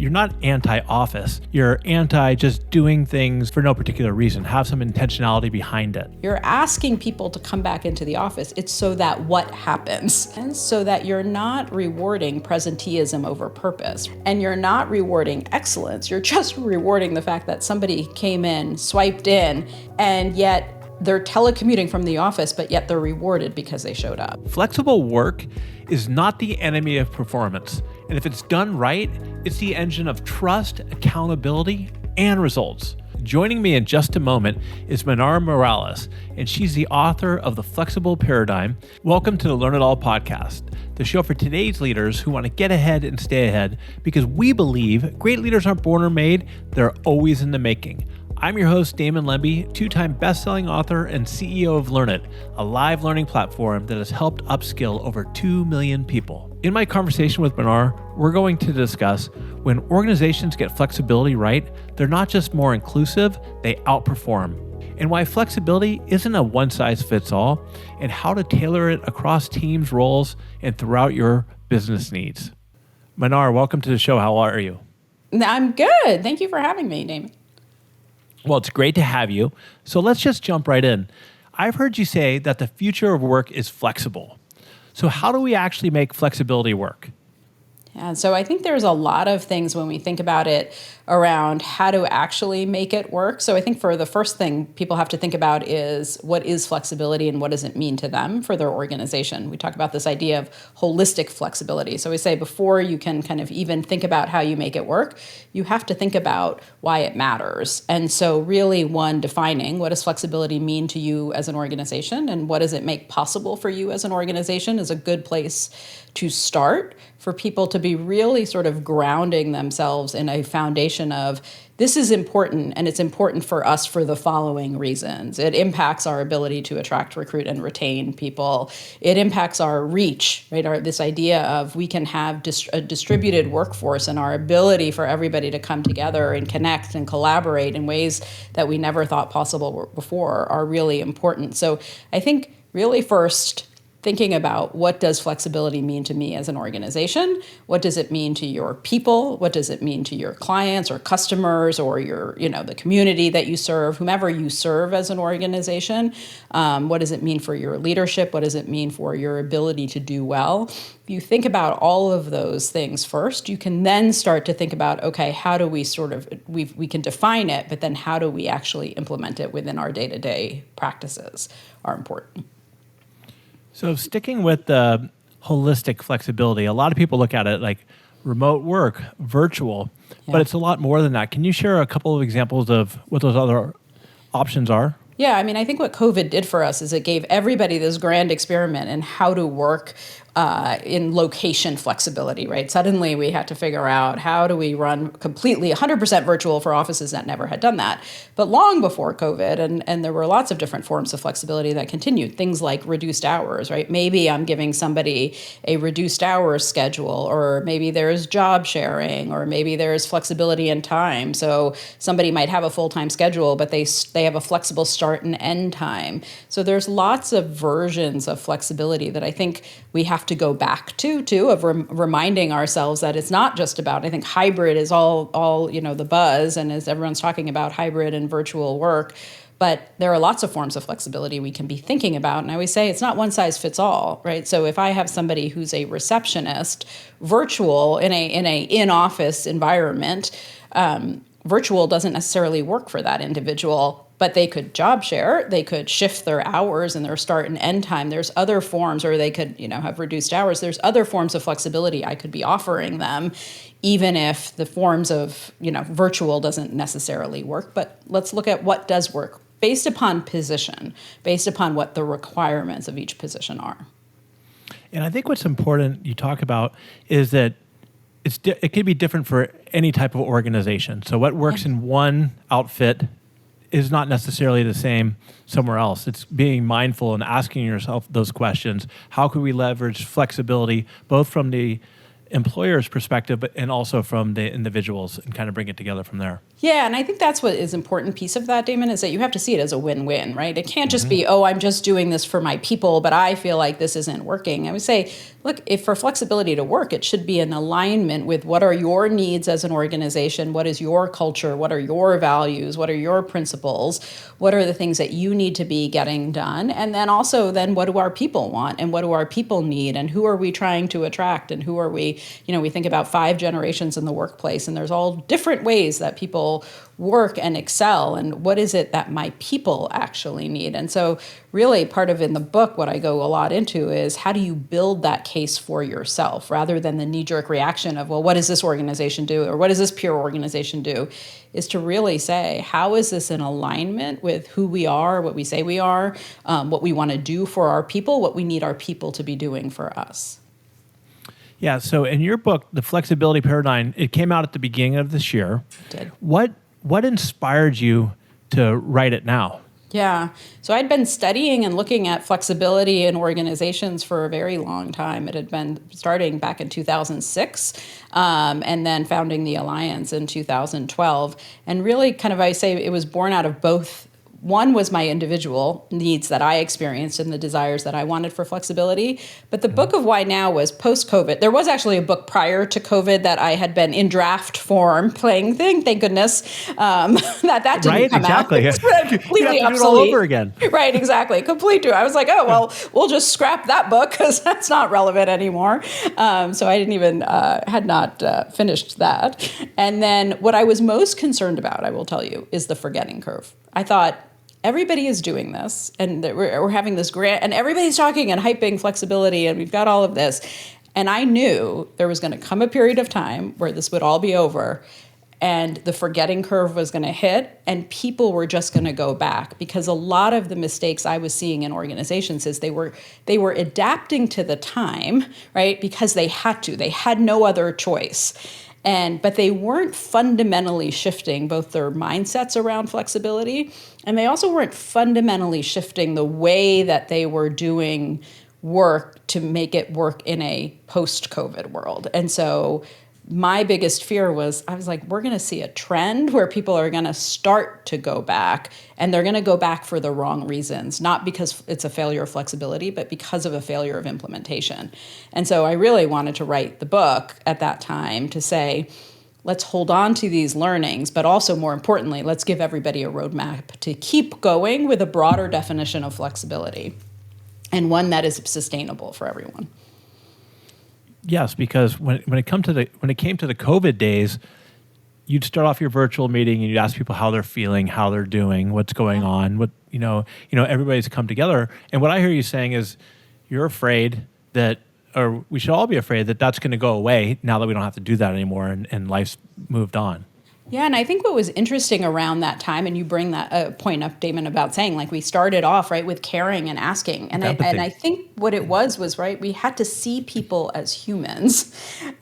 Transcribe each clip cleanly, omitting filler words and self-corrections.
you're not anti-office. You're anti just doing things for no particular reason. Have some intentionality behind it. You're asking people to come back into the office. It's so that what happens? And so that you're not rewarding presenteeism over purpose. And you're not rewarding excellence. You're just rewarding the fact that somebody came in, swiped in, and yet they're telecommuting from the office, but yet they're rewarded because they showed up. Flexible work is not the enemy of performance. And if it's done right, it's the engine of trust, accountability, and results. Joining me in just a moment is Manar Morales, and she's the author of The Flexible Paradigm. Welcome to the Learn It All podcast, the show for today's leaders who want to get ahead and stay ahead, because we believe great leaders aren't born or made, they're always in the making. I'm your host, Damon Lembi, two-time best-selling author and CEO of Learn It, a live learning platform that has helped upskill over 2 million people. In my conversation with Manar, we're going to discuss when organizations get flexibility right, they're not just more inclusive, they outperform. And why flexibility isn't a one-size-fits-all, and how to tailor it across teams, roles, and throughout your business needs. Manar, welcome to the show. How are you? I'm good. Thank you for having me, Damon. Well, it's great to have you. So let's just jump right in. I've heard you say that the future of work is flexible. So how do we actually make flexibility work? Yeah, so I think there's a lot of things when we think about it around how to actually make it work. So I think for the first thing people have to think about is what is flexibility and what does it mean to them for their organization. We talk about this idea of holistic flexibility. So we say before you can kind of even think about how you make it work, you have to think about why it matters. And so really defining what does flexibility mean to you as an organization and what does it make possible for you as an organization is a good place to start for people to be really sort of grounding themselves in a foundation of this is important, and it's important for us for the following reasons. It impacts our ability to attract, recruit, and retain people. It impacts our reach, right? This idea of we can have a distributed workforce and our ability for everybody to come together and connect and collaborate in ways that we never thought possible before are really important. So I think really first, thinking about what does flexibility mean to me as an organization? What does it mean to your people? What does it mean to your clients or customers or your, the community that you serve, whomever you serve as an organization? What does it mean for your leadership? What does it mean for your ability to do well? If you think about all of those things first, you can then start to think about, okay, how do we we can define it, but then how do we actually implement it within our day-to-day practices are important. So sticking with the holistic flexibility, a lot of people look at it like remote work, virtual, but it's a lot more than that. Can you share a couple of examples of what those other options are? Yeah, I think what COVID did for us is it gave everybody this grand experiment in how to work in location flexibility, right? Suddenly we had to figure out how do we run completely 100% virtual for offices that never had done that. But long before COVID, and there were lots of different forms of flexibility that continued, things like reduced hours, right? Maybe I'm giving somebody a reduced hours schedule, or maybe there's job sharing, or maybe there's flexibility in time. So somebody might have a full-time schedule, but they have a flexible start and end time. So there's lots of versions of flexibility that I think we have to go back to of reminding ourselves that it's not just about, I think hybrid is all the buzz, and as everyone's talking about hybrid and virtual work, but there are lots of forms of flexibility we can be thinking about. And I always say it's not one size fits all, right? So if I have somebody who's a receptionist, virtual in a in-office environment, virtual doesn't necessarily work for that individual. But they could job share, they could shift their hours and their start and end time. There's other forms, or they could, have reduced hours. There's other forms of flexibility I could be offering them, even if the forms of, virtual doesn't necessarily work. But let's look at what does work based upon position, based upon what the requirements of each position are. And I think what's important you talk about is that it could be different for any type of organization. So what works in one outfit is not necessarily the same somewhere else. It's being mindful and asking yourself those questions. How can we leverage flexibility, both from the employer's perspective, but and also from the individuals, and kind of bring it together from there. Yeah, and I think that's what is an important piece of that, Damon, is that you have to see it as a win-win, right? It can't just be, oh, I'm just doing this for my people, but I feel like this isn't working. I would say, look, if for flexibility to work, it should be in alignment with what are your needs as an organization, what is your culture, what are your values, what are your principles, what are the things that you need to be getting done, and then also then what do our people want, and what do our people need, and who are we trying to attract, and who are we, we think about 5 generations in the workplace, and there's all different ways that people work and excel, and what is it that my people actually need. And so really part of in the book, what I go a lot into is how do you build that case for yourself rather than the knee-jerk reaction of, well, what does this organization do, or what does this peer organization do, is to really say, how is this in alignment with who we are, what we say we are, what we want to do for our people, what we need our people to be doing for us. Yeah, so in your book, The Flexibility Paradigm, it came out at the beginning of this year. It did. What inspired you to write it now? Yeah. So I'd been studying and looking at flexibility in organizations for a very long time. It had been starting back in 2006 and then founding the Alliance in 2012. And really kind of, I say it was born out of both. One was my individual needs that I experienced and the desires that I wanted for flexibility. But the book of Why Now was post-COVID. There was actually a book prior to COVID that I had been in draft form playing. Thank goodness that didn't come exactly. out. It's completely you have to obsolete. do it all over again. Right, exactly. Complete. I was like, oh, well, we'll just scrap that book because that's not relevant anymore. So I didn't even, had not finished that. And then what I was most concerned about, I will tell you, is the forgetting curve. I thought, everybody is doing this, and we're having this grant, and everybody's talking and hyping flexibility, and we've got all of this. And I knew there was going to come a period of time where this would all be over, and the forgetting curve was going to hit, and people were just going to go back. Because a lot of the mistakes I was seeing in organizations is they were adapting to the time, right? Because they had no other choice. But they weren't fundamentally shifting both their mindsets around flexibility, and they also weren't fundamentally shifting the way that they were doing work to make it work in a post-COVID world. And so my biggest fear was, I was like, we're going to see a trend where people are going to start to go back, and they're going to go back for the wrong reasons, not because it's a failure of flexibility, but because of a failure of implementation. And so I really wanted to write the book at that time to say, let's hold on to these learnings, but also more importantly, let's give everybody a roadmap to keep going with a broader definition of flexibility, and one that is sustainable for everyone. Yes, because when it came to the COVID days, you'd start off your virtual meeting and you'd ask people how they're feeling, how they're doing, what's going on, what everybody's come together. And what I hear you saying is, you're afraid that, or we should all be afraid that that's going to go away now that we don't have to do that anymore, and life's moved on. Yeah, and I think what was interesting around that time, and you bring that point up, Damon, about saying, like, we started off, right, with caring and asking. And I think what it was, right, we had to see people as humans,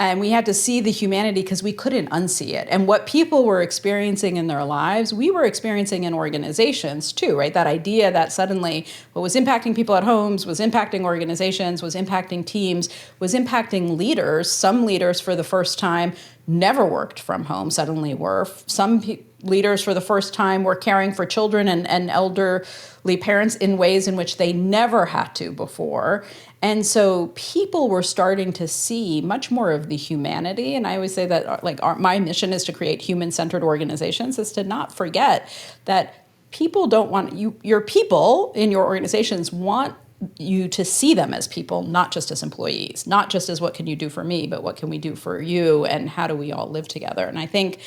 and we had to see the humanity because we couldn't unsee it. And what people were experiencing in their lives, we were experiencing in organizations too, right? That idea that suddenly what was impacting people at homes was impacting organizations, was impacting teams, was impacting leaders. Some leaders for the first time never worked from home, suddenly were. Some leaders for the first time were caring for children and elderly parents in ways in which they never had to before. And so people were starting to see much more of the humanity. And I always say that, like, my mission is to create human-centered organizations, is to not forget that people don't want your people in your organizations want you to see them as people, not just as employees, not just as what can you do for me, but what can we do for you, and how do we all live together? And I think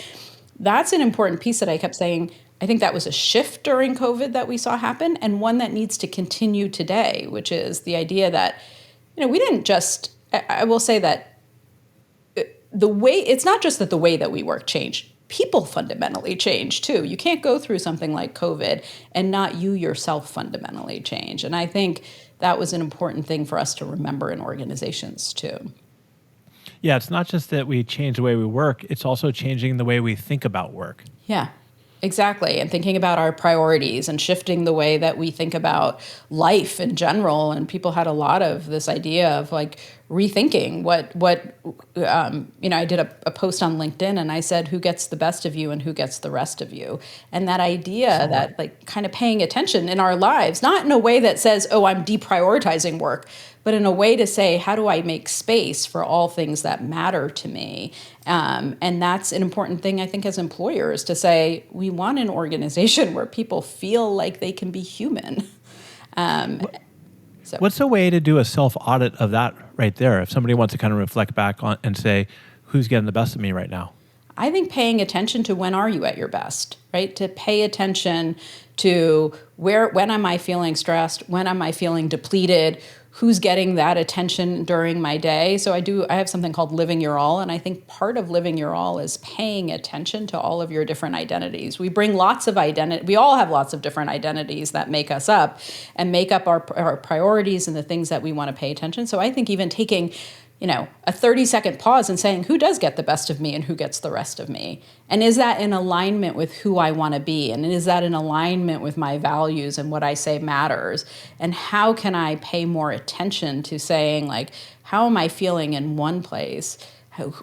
that's an important piece that I kept saying. I think that was a shift during COVID that we saw happen, and one that needs to continue today, which is the idea that, we didn't just, I will say that it's not just that the way that we work changed. People fundamentally change too. You can't go through something like COVID and not you yourself fundamentally change. And I think that was an important thing for us to remember in organizations too. Yeah, it's not just that we change the way we work, it's also changing the way we think about work. Yeah, exactly. And thinking about our priorities and shifting the way that we think about life in general. And people had a lot of this idea of, like, rethinking I did a post on LinkedIn and I said, who gets the best of you and who gets the rest of you? And that idea that like kind of paying attention in our lives, not in a way that says, oh, I'm deprioritizing work, but in a way to say, how do I make space for all things that matter to me? And that's an important thing, I think, as employers to say, we want an organization where people feel like they can be human. What's a way to do a self-audit of that right there? If somebody wants to kind of reflect back on and say, who's getting the best of me right now? I think paying attention to when are you at your best, right? To pay attention to when am I feeling stressed? When am I feeling depleted? Who's getting that attention during my day? So I have something called Living Your All, and I think part of Living Your All is paying attention to all of your different identities. We bring lots of identity. We all have lots of different identities that make us up and make up our priorities and the things that we want to pay attention. So I think even taking a 30-second pause and saying, who does get the best of me and who gets the rest of me? And is that in alignment with who I want to be? And is that in alignment with my values and what I say matters? And how can I pay more attention to saying, like, how am I feeling in one place?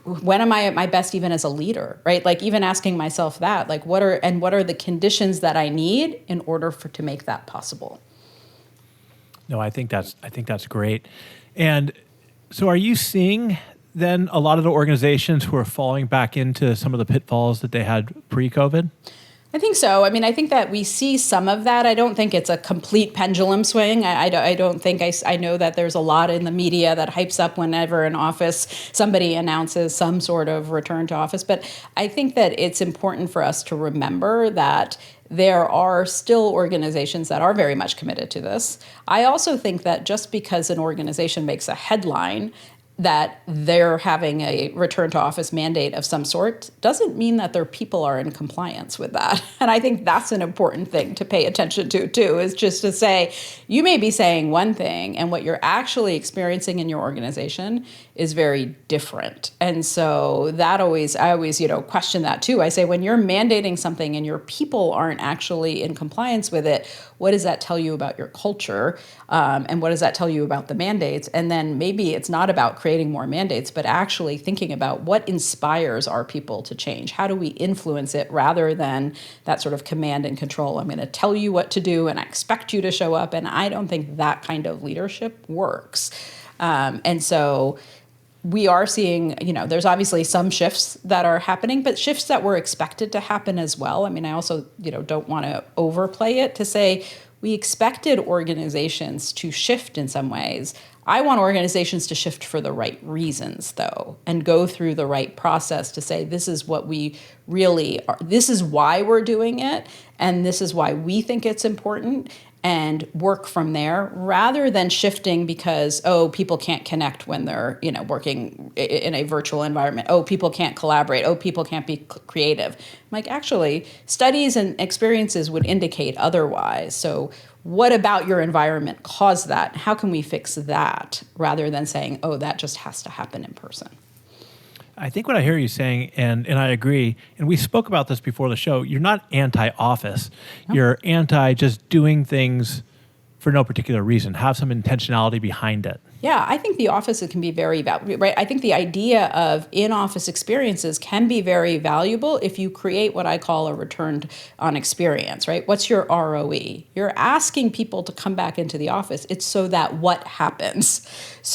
When am I at my best even as a leader, right? Like even asking myself that, like what are the conditions that I need in order to make that possible? No, I think that's great. And so are you seeing then a lot of the organizations who are falling back into some of the pitfalls that they had pre-COVID? I think so. I mean, I think that we see some of that. I don't think it's a complete pendulum swing. I don't think I know that there's a lot in the media that hypes up whenever an office, somebody announces some sort of return to office. But I think that it's important for us to remember that there are still organizations that are very much committed to this. I also think that just because an organization makes a headline that they're having a return to office mandate of some sort doesn't mean that their people are in compliance with that. And I think that's an important thing to pay attention to too, is just to say, you may be saying one thing and what you're actually experiencing in your organization is very different. And so I always, question that too. I say, when you're mandating something and your people aren't actually in compliance with it, what does that tell you about your culture? And what does that tell you about the mandates? And then maybe it's not about creating more mandates, but actually thinking about what inspires our people to change. How do we influence it rather than that sort of command and control? I'm going to tell you what to do and I expect you to show up. And I don't think that kind of leadership works. And so we are seeing, there's obviously some shifts that are happening, but shifts that were expected to happen as well. I mean, I also, don't want to overplay it to say we expected organizations to shift in some ways. I want organizations to shift for the right reasons, though, and go through the right process to say, this is what we really are. This is why we're doing it, and this is why we think it's important, and work from there rather than shifting because, people can't connect when they're, working in a virtual environment. People can't collaborate. People can't be creative. Like, actually, studies and experiences would indicate otherwise. So what about your environment caused that? How can we fix that rather than saying, that just has to happen in person? I think what I hear you saying, and I agree, and we spoke about this before the show, you're not anti-office. No. You're anti just doing things for no particular reason. Have some intentionality behind it. Yeah, I think the office can be very valuable, right? I think the idea of in-office experiences can be very valuable if you create what I call a return on experience, right? What's your ROE? You're asking people to come back into the office. It's so that what happens?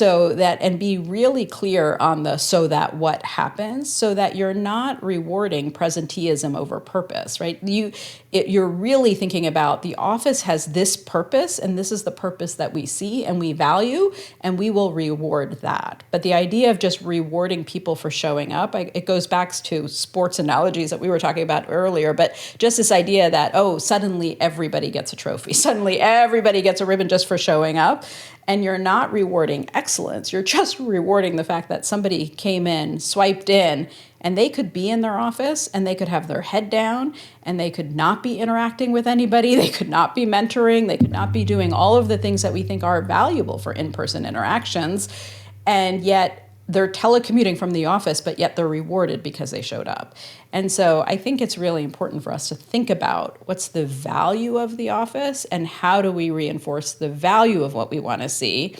And be really clear on the so that what happens, so that you're not rewarding presenteeism over purpose, right? You're really thinking about the office has this purpose, and this is the purpose that we see and we value, and we will reward that. But the idea of just rewarding people for showing up, it goes back to sports analogies that we were talking about earlier, but just this idea that, suddenly everybody gets a trophy. Suddenly everybody gets a ribbon just for showing up. And you're not rewarding excellence. You're just rewarding the fact that somebody came in, swiped in, and they could be in their office and they could have their head down and they could not be interacting with anybody. They could not be mentoring. They could not be doing all of the things that we think are valuable for in-person interactions. And yet they're telecommuting from the office, but yet they're rewarded because they showed up. And so I think it's really important for us to think about what's the value of the office and how do we reinforce the value of what we want to see,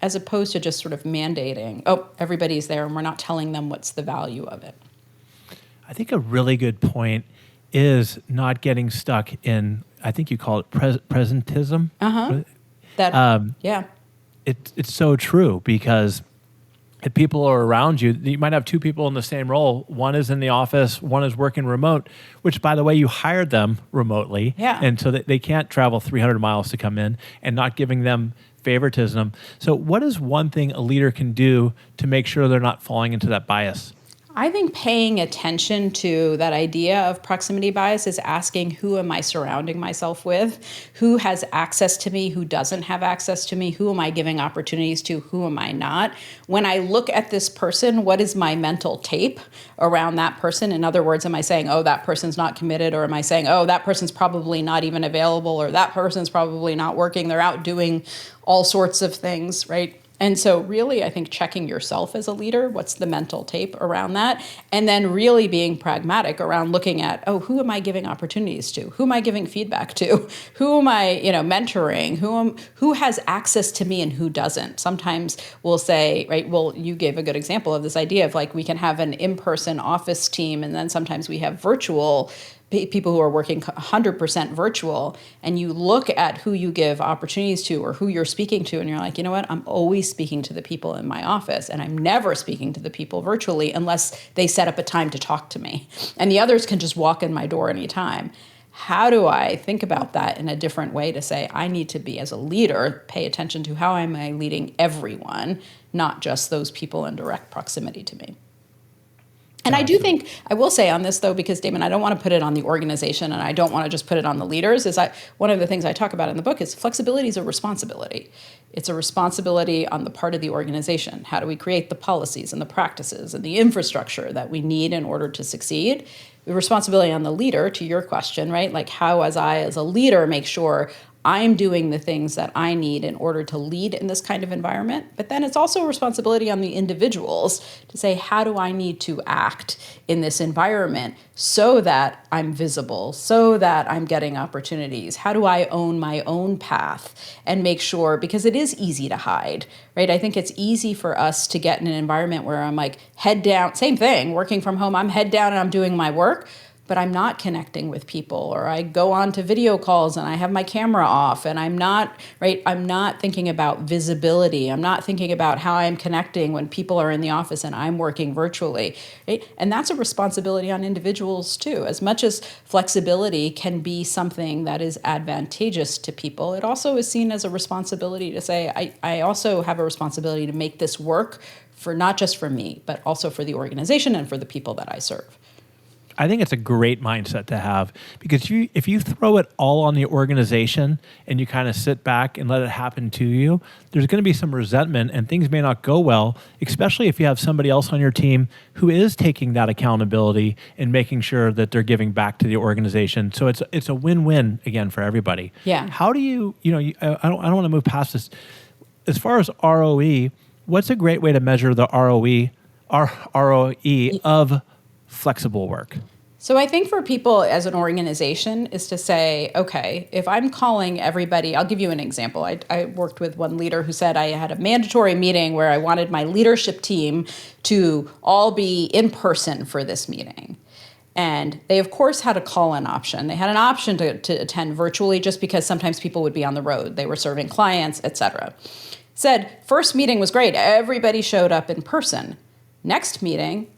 as opposed to just sort of mandating, oh, everybody's there and we're not telling them what's the value of it. I think a really good point is not getting stuck in, I think you call it presentism. Yeah. It's so true, because if people are around you, you might have two people in the same role. One is in the office, one is working remote, which, by the way, you hired them remotely. Yeah. And so that they can't travel 300 miles to come in, and not giving them favoritism. So what is one thing a leader can do to make sure they're not falling into that bias? I think paying attention to that idea of proximity bias is asking, who am I surrounding myself with? Who has access to me? Who doesn't have access to me? Who am I giving opportunities to? Who am I not? When I look at this person, what is my mental tape around that person? In other words, am I saying, oh, that person's not committed? Or am I saying, oh, that person's probably not even available? Or that person's probably not working. They're out doing all sorts of things, right? And so really, I think checking yourself as a leader, what's the mental tape around that? And then really being pragmatic around looking at, oh, who am I giving opportunities to? Who am I giving feedback to? Who am I, mentoring? Who has access to me and who doesn't? Sometimes we'll say, right, well, you gave a good example of this idea of like we can have an in-person office team, and then sometimes we have virtual people who are working 100% virtual, and you look at who you give opportunities to or who you're speaking to, and you're like, you know what, I'm always speaking to the people in my office, and I'm never speaking to the people virtually unless they set up a time to talk to me. And the others can just walk in my door anytime. How do I think about that in a different way to say, I need to be, as a leader, pay attention to how am I leading everyone, not just those people in direct proximity to me. And I do think, I will say on this though, because Damon, I don't want to put it on the organization and I don't want to just put it on the leaders, one of the things I talk about in the book is flexibility is a responsibility. It's a responsibility on the part of the organization. How do we create the policies and the practices and the infrastructure that we need in order to succeed? The responsibility on the leader, to your question, right? Like how, as a leader, make sure I'm doing the things that I need in order to lead in this kind of environment. But then it's also a responsibility on the individuals to say, how do I need to act in this environment so that I'm visible, so that I'm getting opportunities? How do I own my own path and make sure, because it is easy to hide, right? I think it's easy for us to get in an environment where I'm like head down, same thing, working from home, I'm head down and I'm doing my work, but I'm not connecting with people, or I go on to video calls and I have my camera off and I'm not thinking about visibility. I'm not thinking about how I'm connecting when people are in the office and I'm working virtually, right? And that's a responsibility on individuals too. As much as flexibility can be something that is advantageous to people, it also is seen as a responsibility to say, I also have a responsibility to make this work for not just for me, but also for the organization and for the people that I serve. I think it's a great mindset to have, because if you throw it all on the organization and you kind of sit back and let it happen to you, there's going to be some resentment and things may not go well, especially if you have somebody else on your team who is taking that accountability and making sure that they're giving back to the organization. So it's a win-win again for everybody. Yeah. How do I don't want to move past this. As far as ROE, what's a great way to measure the ROE of flexible work? So I think for people as an organization is to say, okay, if I'm calling everybody, I'll give you an example. I worked with one leader who said I had a mandatory meeting where I wanted my leadership team to all be in person for this meeting. And they, of course, had a call-in option. They had an option to attend virtually just because sometimes people would be on the road. They were serving clients, et cetera. Said, first meeting was great. Everybody showed up in person. Next meeting,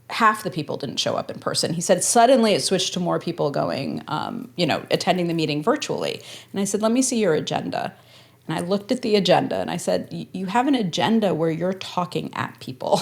half the people didn't show up in person. He said suddenly it switched to more people going, attending the meeting virtually. And I said, let me see your agenda. And I looked at the agenda and I said, you have an agenda where you're talking at people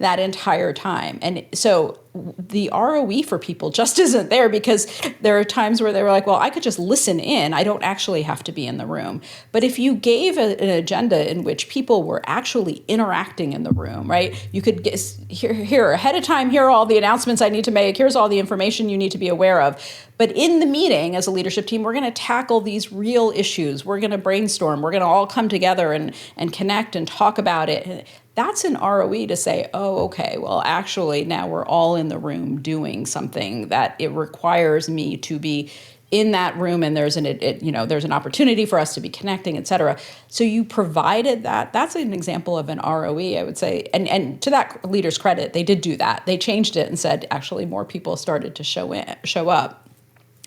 that entire time. And so the ROE for people just isn't there, because there are times where they were like, well, I could just listen in. I don't actually have to be in the room. But if you gave an agenda in which people were actually interacting in the room, right? You could get here ahead of time, here are all the announcements I need to make. Here's all the information you need to be aware of. But in the meeting as a leadership team, we're going to tackle these real issues. We're going to brainstorm. We're going to all come together and connect and talk about it. That's an ROE to say, oh, okay, well, actually, now we're all in the room doing something that it requires me to be in that room, and there's an opportunity for us to be connecting, et cetera. So you provided that. That's an example of an ROE, I would say. And to that leader's credit, they did do that. They changed it and said, actually, more people started to show up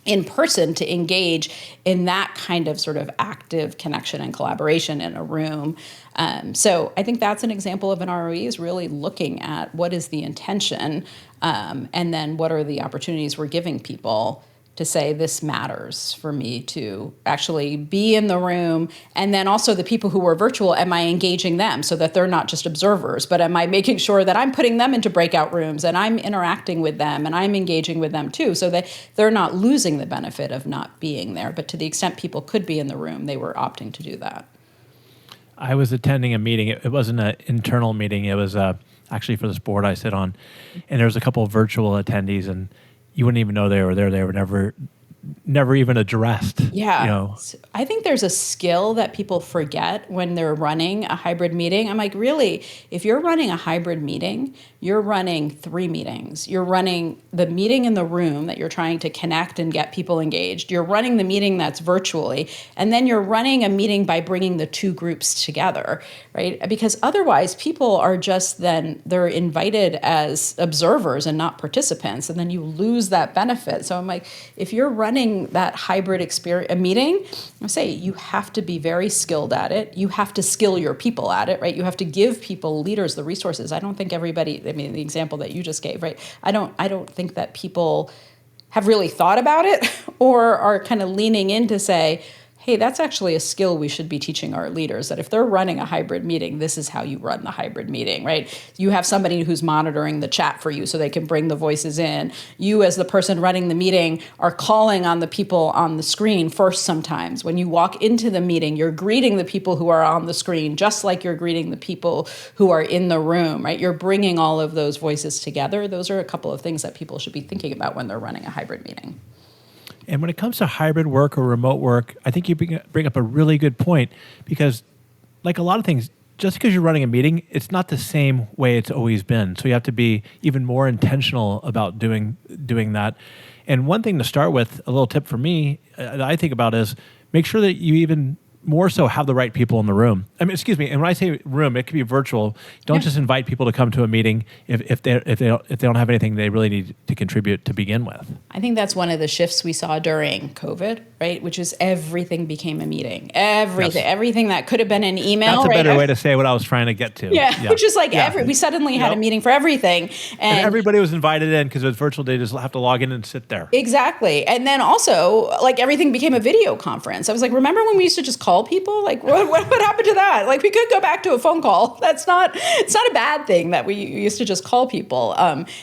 in person to engage in that kind of sort of active connection and collaboration in a room. So I think that's an example of an ROE, is really looking at what is the intention, and then what are the opportunities we're giving people to say, this matters for me to actually be in the room. And then also the people who are virtual, am I engaging them so that they're not just observers, but am I making sure that I'm putting them into breakout rooms and I'm interacting with them and I'm engaging with them too, so that they're not losing the benefit of not being there. But to the extent people could be in the room, they were opting to do that. I was attending a meeting. It wasn't an internal meeting. It was actually for this board I sit on. And there was a couple of virtual attendees, and you wouldn't even know they were there. They were never even addressed. Yeah. I think there's a skill that people forget when they're running a hybrid meeting. I'm like, really, if you're running a hybrid meeting, you're running 3 meetings. You're running the meeting in the room that you're trying to connect and get people engaged. You're running the meeting that's virtually, and then you're running a meeting by bringing the 2 groups together, right? Because otherwise people are just they're invited as observers and not participants, and then you lose that benefit. So I'm like, if you're running that hybrid experience, a meeting, I say you have to be very skilled at it. You have to skill your people at it, right? You have to give people, leaders, the resources. I don't think everybody, the example that you just gave, right? I don't think that people have really thought about it or are kind of leaning in to say, hey, that's actually a skill we should be teaching our leaders, that if they're running a hybrid meeting, this is how you run the hybrid meeting, right? You have somebody who's monitoring the chat for you so they can bring the voices in. You, as the person running the meeting, are calling on the people on the screen first sometimes. When you walk into the meeting, you're greeting the people who are on the screen, just like you're greeting the people who are in the room, right? You're bringing all of those voices together. Those are a couple of things that people should be thinking about when they're running a hybrid meeting. And when it comes to hybrid work or remote work, I think you bring up a really good point, because like a lot of things, just because you're running a meeting, it's not the same way it's always been. So you have to be even more intentional about doing that. And one thing to start with, a little tip for me that I think about is make sure that you even more so have the right people in the room. I mean, excuse me. And when I say room, it could be virtual. Don't just invite people to come to a meeting if they don't have anything they really need to contribute to begin with. I think that's one of the shifts we saw during COVID, right? Which is everything became a meeting. Everything that could have been an email. That's a better way to say what I was trying to get to. Yeah. Which is like we suddenly had a meeting for everything, and everybody was invited in because it was virtual. They just have to log in and sit there. Exactly. And then also, like, everything became a video conference. I was like, remember when we used to just call people? Like, what happened to that? Like, we could go back to a phone call. It's not a bad thing that we used to just call people.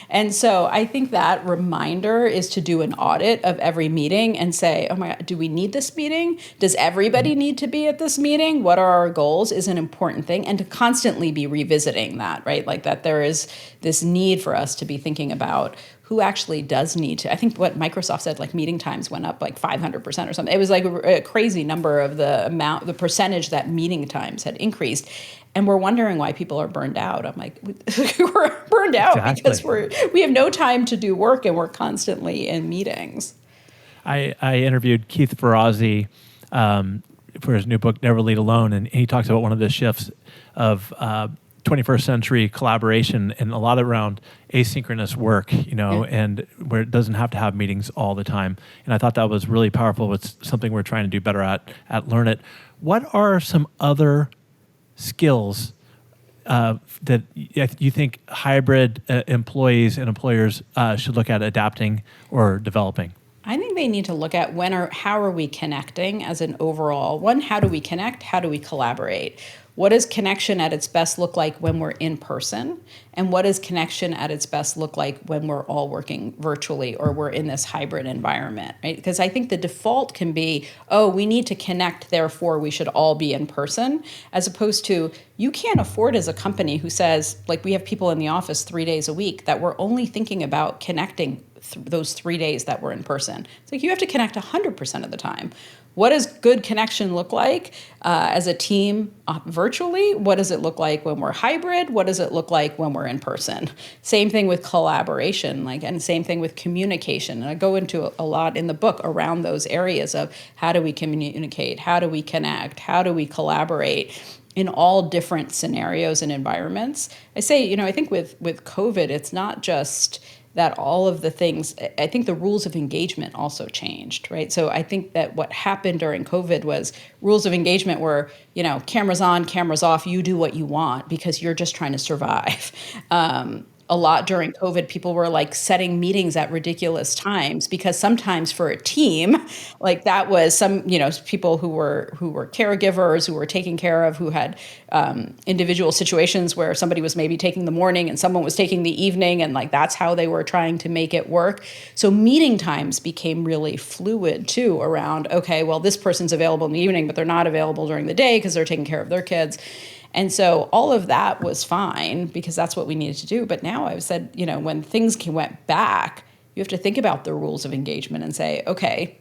And so I think that reminder is to do an audit of every meeting and say, oh my God, do we need this meeting? Does everybody need to be at this meeting? What are our goals is an important thing. And to constantly be revisiting that, right? Like that there is this need for us to be thinking about who actually does need to. I think what Microsoft said, like meeting times went up like 500% or something. It was like a crazy number of the percentage that meeting times had increased. And we're wondering why people are burned out. I'm like, we're burned out because we have no time to do work and we're constantly in meetings. I interviewed Keith Ferrazzi for his new book, Never Lead Alone, and he talks about one of the shifts of 21st century collaboration and a lot around asynchronous work, and where it doesn't have to have meetings all the time. And I thought that was really powerful. It's something we're trying to do better at Learn It. What are some other skills that you think hybrid employees and employers should look at adapting or developing? I think they need to look at how are we connecting as an overall one? How do we connect? How do we collaborate? What does connection at its best look like when we're in person? And what does connection at its best look like when we're all working virtually or we're in this hybrid environment, right? Because I think the default can be, oh, we need to connect, therefore we should all be in person, as opposed to you can't afford as a company who says, like, we have people in the office 3 days a week that we're only thinking about connecting those 3 days that we're in person. It's like you have to connect 100% of the time. What does good connection look like as a team virtually? What does it look like when we're hybrid? What does it look like when we're we're in person. Same thing with collaboration, and same thing with communication. And I go into a lot in the book around those areas of how do we communicate, how do we connect, how do we collaborate in all different scenarios and environments. I say, I think with COVID, it's not just that all of the things, I think the rules of engagement also changed, right? So I think that what happened during COVID was rules of engagement were, cameras on, cameras off, you do what you want because you're just trying to survive. A lot during COVID, people were setting meetings at ridiculous times because sometimes for a team, that was some, people who were caregivers, who were taking care of, who had individual situations where somebody was maybe taking the morning and someone was taking the evening, and that's how they were trying to make it work. So meeting times became really fluid too around, okay, well, this person's available in the evening, but they're not available during the day because they're taking care of their kids. And so all of that was fine because that's what we needed to do. But now I've said, when things went back, you have to think about the rules of engagement and say, okay,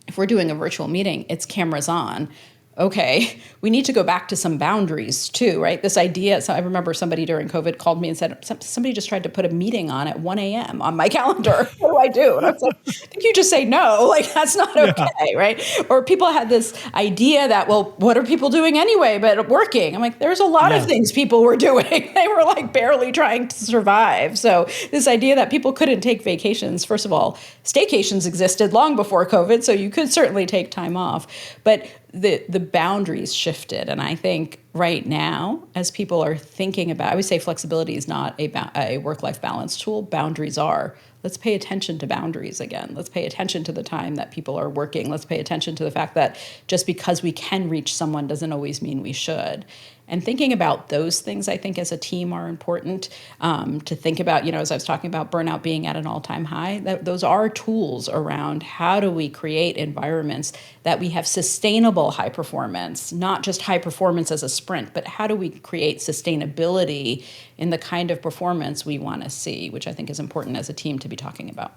if we're doing a virtual meeting, it's cameras on. Okay, we need to go back to some boundaries too, right? This idea, so I remember somebody during COVID called me and said, somebody just tried to put a meeting on at 1 a.m. on my calendar. What do I do? And I was like, I think you just say no, that's not okay, right? Or people had this idea that, well, what are people doing anyway but working? I'm like, there's a lot of things people were doing. They were barely trying to survive. So this idea that people couldn't take vacations, first of all, staycations existed long before COVID, so you could certainly take time off. But the boundaries shifted. And I think right now, as people are thinking about, I would say flexibility is not a work-life balance tool. Boundaries are. Let's pay attention to boundaries again. Let's pay attention to the time that people are working. Let's pay attention to the fact that just because we can reach someone doesn't always mean we should. And thinking about those things, I think, as a team are important to think about, as I was talking about burnout being at an all-time high, those are tools around how do we create environments that we have sustainable high performance, not just high performance as a sprint, but how do we create sustainability in the kind of performance we want to see, which I think is important as a team to be talking about.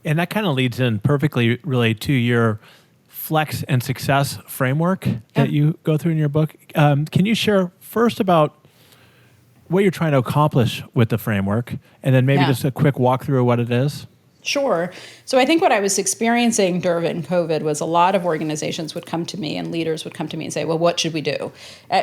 And that kind of leads in perfectly, really, to your flex and success framework that you go through in your book. Can you share first about what you're trying to accomplish with the framework, and then maybe just a quick walkthrough of what it is? Sure. So I think what I was experiencing during COVID was a lot of organizations would come to me and leaders would come to me and say, well, what should we do?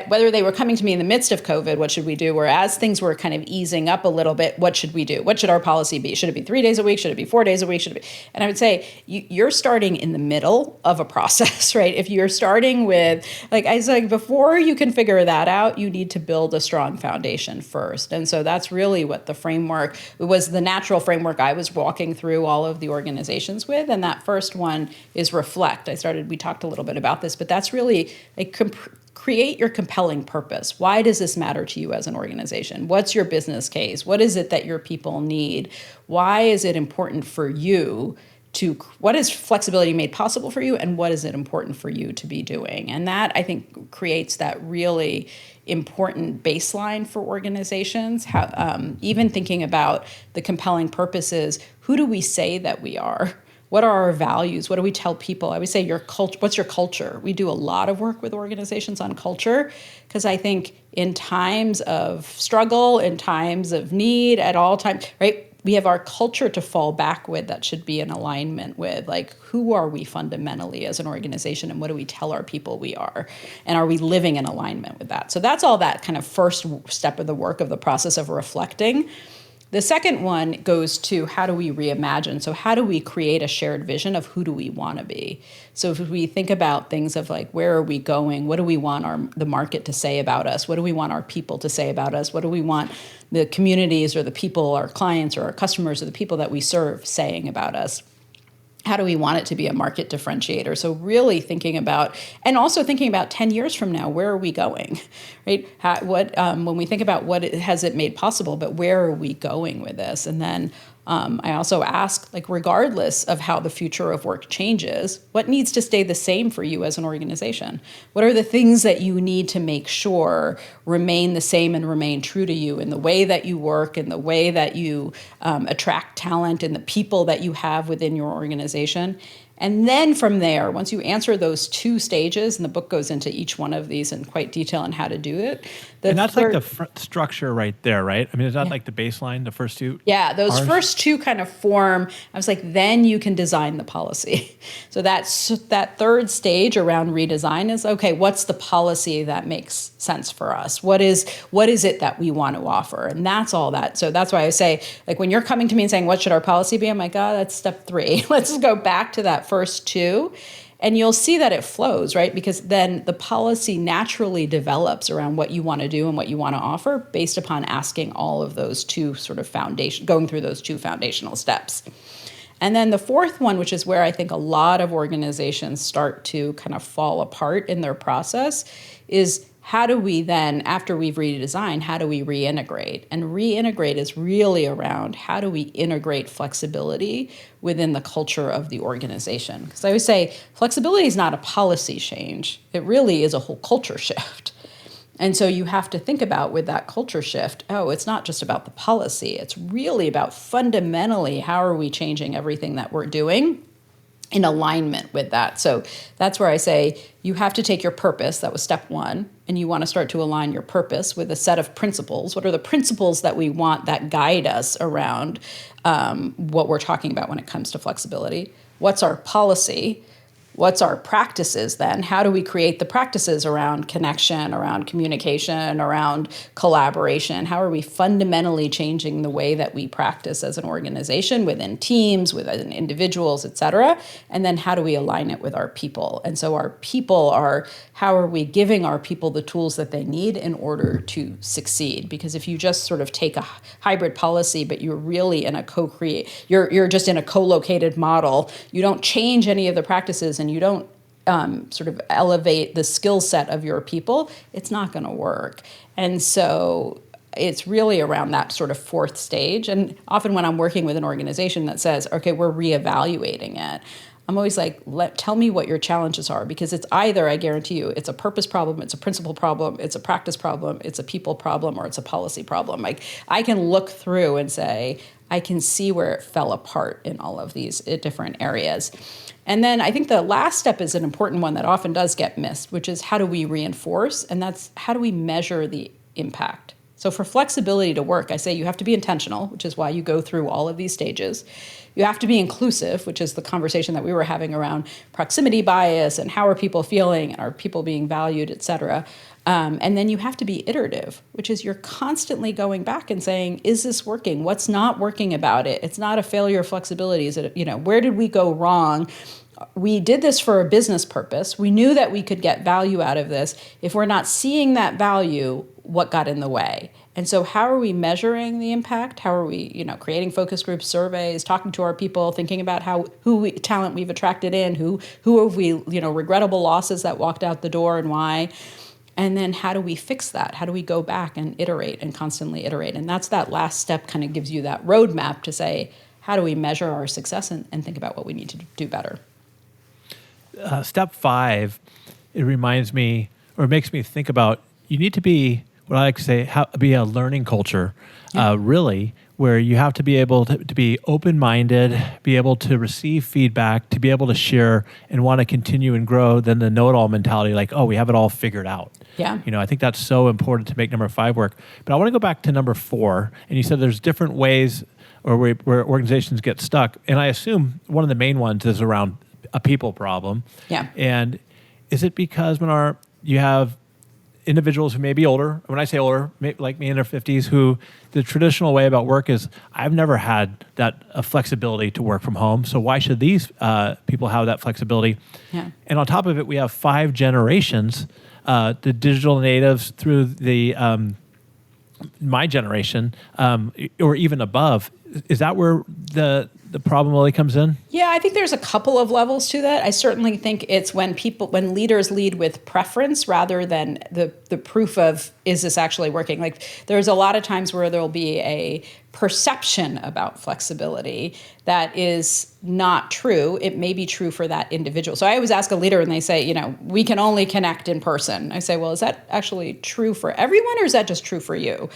Whether they were coming to me in the midst of COVID, what should we do? Whereas things were kind of easing up a little bit, what should we do? What should our policy be? Should it be 3 days a week? Should it be 4 days a week? Should it be? And I would say you're starting in the middle of a process, right? If you're starting with, I was like, before you can figure that out, you need to build a strong foundation first. And so that's really what the framework, it was the natural framework I was walking through all of the organizations with. And that first one is reflect. We talked a little bit about this, but that's really create your compelling purpose. Why does this matter to you as an organization? What's your business case? What is it that your people need? Why is it important for you what is flexibility made possible for you, and what is it important for you to be doing? And that, I think, creates that really important baseline for organizations. Even thinking about the compelling purposes, who do we say that we are? What are our values? What do we tell people? I would say what's your culture? We do a lot of work with organizations on culture because I think in times of struggle, in times of need, at all times, right? We have our culture to fall back with that should be in alignment with who are we fundamentally as an organization and what do we tell our people we are? And are we living in alignment with that? So that's all that kind of first step of the work of the process of reflecting. The second one goes to how do we reimagine? So how do we create a shared vision of who do we want to be? So if we think about things of where are we going? What do we want the market to say about us? What do we want our people to say about us? What do we want the communities or the people, our clients or our customers or the people that we serve saying about us? How do we want it to be a market differentiator? So really thinking about, and also thinking about 10 years from now, where are we going, right? When we think about has it made possible, but where are we going with this? And then I also ask, regardless of how the future of work changes, what needs to stay the same for you as an organization? What are the things that you need to make sure remain the same and remain true to you in the way that you work, in the way that you attract talent, and the people that you have within your organization? And then from there, once you answer those 2 stages, and the book goes into each one of these in quite detail on how to do it. And that's like the structure right there, right? I mean, is that like the baseline, the first 2? Yeah, those R's? first 2 kind of form. I was like, then you can design the policy. So that's that third stage around redesign is, okay, what's the policy that makes sense for us? What is it that we want to offer? And that's all that. So that's why I say, like, when you're coming to me and saying, what should our policy be? I'm like, oh, that's step 3. Let's just go back to that first 2. And you'll see that it flows, right? Because then the policy naturally develops around what you want to do and what you want to offer based upon asking all of those 2 sort of going through those 2 foundational steps. And then the fourth one, which is where I think a lot of organizations start to kind of fall apart in their process, is how do we then, after we've redesigned, how do we reintegrate? And reintegrate is really around how do we integrate flexibility within the culture of the organization? Because I always say flexibility is not a policy change. It really is a whole culture shift. And so you have to think about with that culture shift, it's not just about the policy. It's really about fundamentally how are we changing everything that we're doing in alignment with that. So that's where I say you have to take your purpose, that was step 1, and you want to start to align your purpose with a set of principles. What are the principles that we want that guide us around what we're talking about when it comes to flexibility? What's our policy? What's our practices then? How do we create the practices around connection, around communication, around collaboration? How are we fundamentally changing the way that we practice as an organization, within teams, within individuals, et cetera? And then how do we align it with our people? And so our people how are we giving our people the tools that they need in order to succeed? Because if you just sort of take a hybrid policy, but you're really in a you're just in a co-located model, you don't change any of the practices and you don't sort of elevate the skill set of your people, it's not going to work. And so it's really around that sort of fourth stage. And often when I'm working with an organization that says, okay, we're reevaluating it, I'm always like, tell me what your challenges are, because it's either, I guarantee you, it's a purpose problem, it's a principle problem, it's a practice problem, it's a people problem, or it's a policy problem. Like, I can look through and say, I can see where it fell apart in all of these different areas. And then I think the last step is an important one that often does get missed, which is how do we reinforce? And that's how do we measure the impact? So for flexibility to work, I say you have to be intentional, which is why you go through all of these stages. You have to be inclusive, which is the conversation that we were having around proximity bias and how are people feeling and are people being valued, et cetera. And then you have to be iterative, which is you're constantly going back and saying, is this working? What's not working about it? It's not a failure of flexibility. Is it, where did we go wrong? We did this for a business purpose. We knew that we could get value out of this. If we're not seeing that value, what got in the way? And so how are we measuring the impact? How are we, creating focus group surveys, talking to our people, thinking about talent we've attracted in, who have we, regrettable losses that walked out the door and why? And then how do we fix that? How do we go back and iterate and constantly iterate? And that's that last step kind of gives you that roadmap to say, how do we measure our success and think about what we need to do better? Step 5, it reminds me or makes me think about you need to be what I like to say, be a learning culture, really, where you have to be able to be open-minded, be able to receive feedback, to be able to share and want to continue and grow than the know-it-all mentality, like, we have it all figured out. Yeah. I think that's so important to make number 5 work. But I want to go back to number 4, and you said there's different ways where organizations get stuck, and I assume one of the main ones is around a people problem. Yeah. And is it because, Manar, you have individuals who may be older, when I say older, like me in their 50s, who the traditional way about work is, I've never had that flexibility to work from home, so why should these people have that flexibility? Yeah. And on top of it, we have 5 generations, the digital natives through the my generation, or even above. Is that where the problem really comes in? Yeah, I think there's a couple of levels to that. I certainly think it's when leaders lead with preference rather than the proof of, is this actually working? Like, there's a lot of times where there'll be a perception about flexibility that is not true. It may be true for that individual. So I always ask a leader and they say, we can only connect in person. I say, well, is that actually true for everyone or is that just true for you?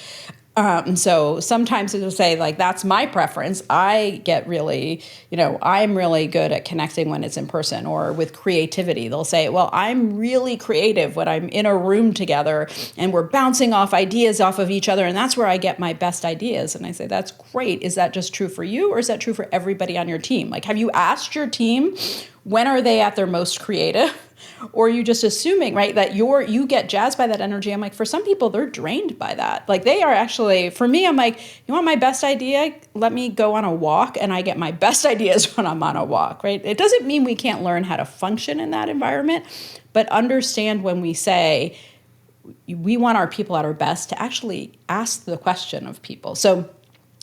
So sometimes it'll say like, that's my preference. I get really, I'm really good at connecting when it's in person. Or with creativity, they'll say, well, I'm really creative when I'm in a room together and we're bouncing off ideas off of each other. And that's where I get my best ideas. And I say, that's great. Is that just true for you, or is that true for everybody on your team? Like, have you asked your team, when are they at their most creative? Or are you just assuming, right, that you get jazzed by that energy? I'm like, for some people, they're drained by that. Like, they are actually, for me, I'm like, you want my best idea? Let me go on a walk, and I get my best ideas when I'm on a walk, right? It doesn't mean we can't learn how to function in that environment, but understand when we say we want our people at our best, to actually ask the question of people. So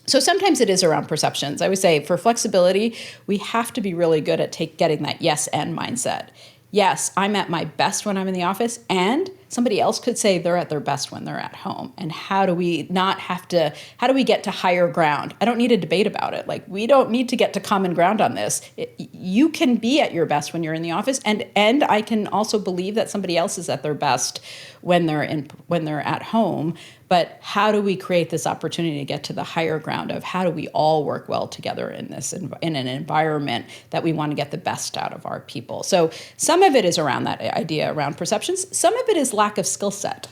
sometimes it is around perceptions. I would say for flexibility, we have to be really good at getting that yes and mindset. Yes, I'm at my best when I'm in the office, and somebody else could say they're at their best when they're at home. And how do we get to higher ground? I don't need a debate about it. Like, we don't need to get to common ground on this. You can be at your best when you're in the office, and I can also believe that somebody else is at their best when they're at home. But how do we create this opportunity to get to the higher ground of how do we all work well together in an environment that we want to get the best out of our people? So some of it is around that idea around perceptions. Some of it is lack of skill set.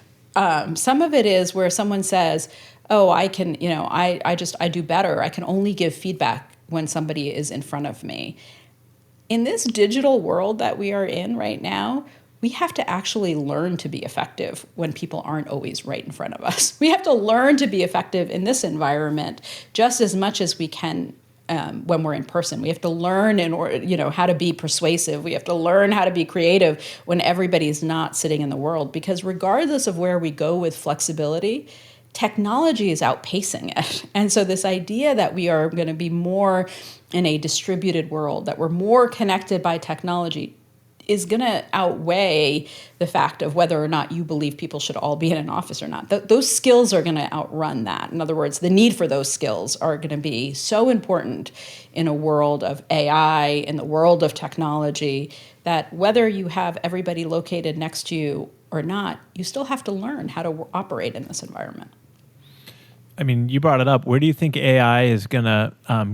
Some of it is where someone says, oh, I can, I do better. I can only give feedback when somebody is in front of me. In this digital world that we are in right now, we have to actually learn to be effective when people aren't always right in front of us. We have to learn to be effective in this environment just as much as we can when we're in person. We have to learn how to be persuasive. We have to learn how to be creative when everybody's not sitting in the world. Because regardless of where we go with flexibility, technology is outpacing it. And so this idea that we are going to be more in a distributed world, that we're more connected by technology, is going to outweigh the fact of whether or not you believe people should all be in an office or not. Those skills are going to outrun that. In other words, the need for those skills are going to be so important in a world of AI, in the world of technology, that whether you have everybody located next to you or not, you still have to learn how to operate in this environment. I mean, you brought it up. Where do you think AI is going to